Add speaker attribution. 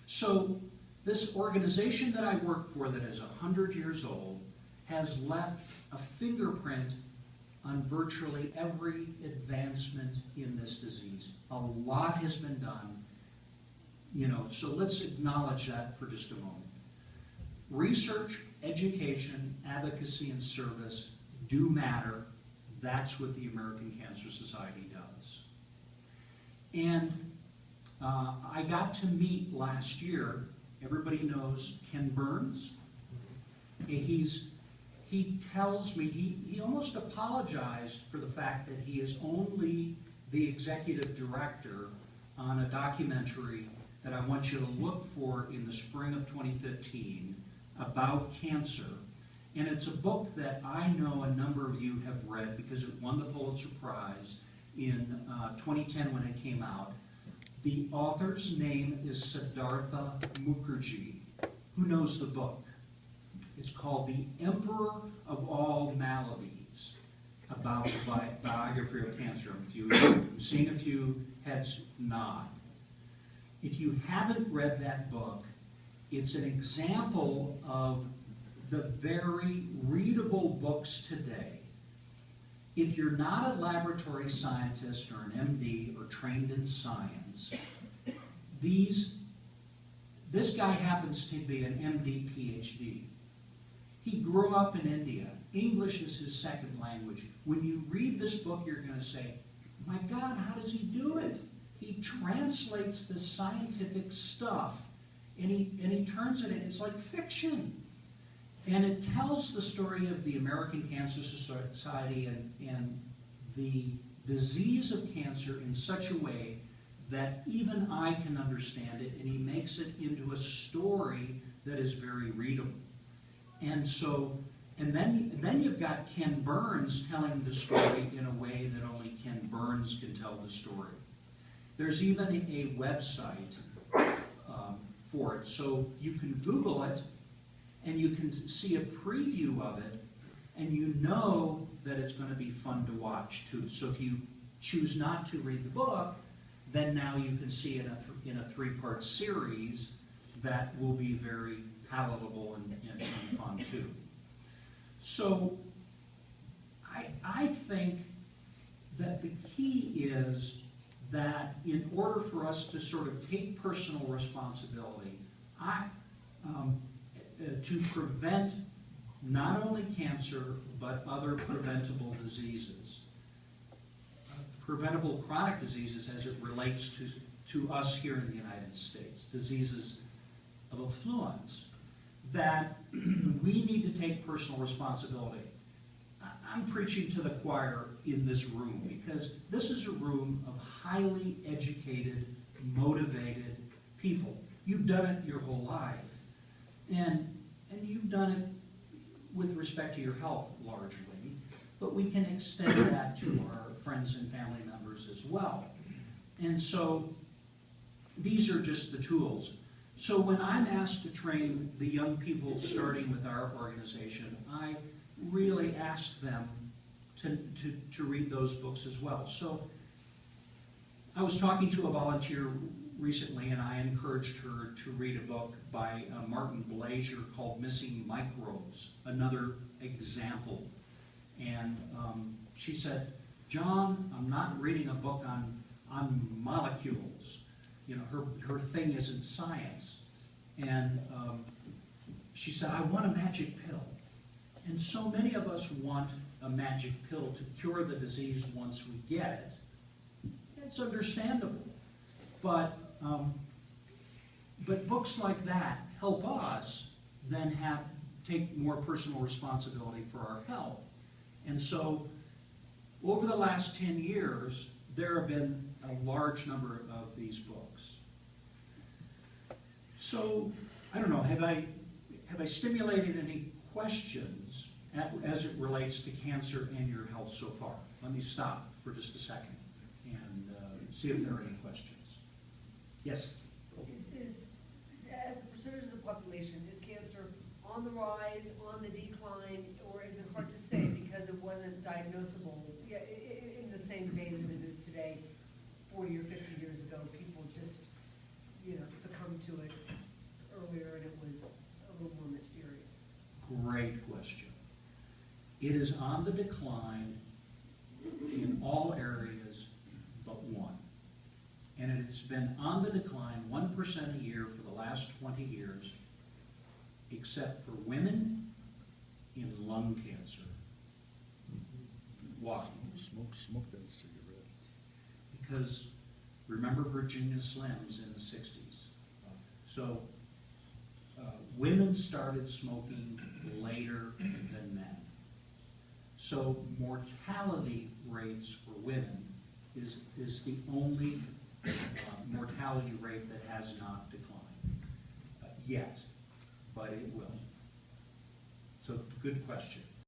Speaker 1: So this organization that I work for that is 100 years old has left a fingerprint on virtually every advancement in this disease. A lot has been done, so let's acknowledge that for just a moment. Research, education, advocacy, and service do matter. That's what the American Cancer Society does. And I got to meet last year, everybody knows Ken Burns. He tells me, he almost apologized for the fact that he is only the executive director on a documentary that I want you to look for in the spring of 2015 about cancer. And it's a book that I know a number of you have read because it won the Pulitzer Prize in 2010 when it came out. The author's name is Siddhartha Mukherjee. Who knows the book? It's called The Emperor of All Maladies, about the biography of cancer. I'm seeing a few heads nod. If you haven't read that book, it's an example of the very readable books today. If you're not a laboratory scientist or an MD or trained in science, this guy happens to be an MD, PhD. He grew up in India. English is his second language. When you read this book, you're going to say, my God, how does he do it? He translates the scientific stuff, and he turns it in. It's like fiction. And it tells the story of the American Cancer Society and the disease of cancer in such a way that even I can understand it, and he makes it into a story that is very readable. And so, and then you've got Ken Burns telling the story in a way that only Ken Burns can tell the story. There's even a website for it, so you can Google it, and you can see a preview of it, and you know that it's going to be fun to watch too. So if you choose not to read the book, then now you can see it in a three-part series that will be very palatable and fun too. So I think that the key is that in order for us to sort of take personal responsibility, to prevent not only cancer, but other preventable diseases, preventable chronic diseases as it relates to us here in the United States, diseases of affluence, that we need to take personal responsibility. I'm preaching to the choir in this room because this is a room of highly educated, motivated people. You've done it your whole life. And you've done it with respect to your health largely, but we can extend that to our friends and family members as well. And so these are just the tools. So when I'm asked to train the young people starting with our organization, I really ask them to read those books as well. So I was talking to a volunteer recently, and I encouraged her to read a book by Martin Blazier called Missing Microbes, another example. And she said, John, I'm not reading a book on molecules. Her thing isn't science. And she said, I want a magic pill. And so many of us want a magic pill to cure the disease once we get it. It's understandable. But books like that help us then take more personal responsibility for our health. And so over the last 10 years, there have been a large number of these books. So, I don't know, have I stimulated any questions as it relates to cancer and your health so far? Let me stop for just a second and see if there are any questions. Yes?
Speaker 2: As a percentage of the population, is cancer on the rise, on the decline, or is it hard to say because it wasn't diagnosable in the same vein that it is today, 40 or 50 years ago? People just, succumbed referred to it earlier and it was a little more mysterious.
Speaker 1: Great question. It is on the decline in all areas but one. And it's been on the decline 1% a year for the last 20 years, except for women in lung cancer. Why?
Speaker 3: Smoke that cigarette.
Speaker 1: Because remember Virginia Slims in the 60s. So women started smoking later than men. So mortality rates for women is the only mortality rate that has not declined yet, but it will. So good question.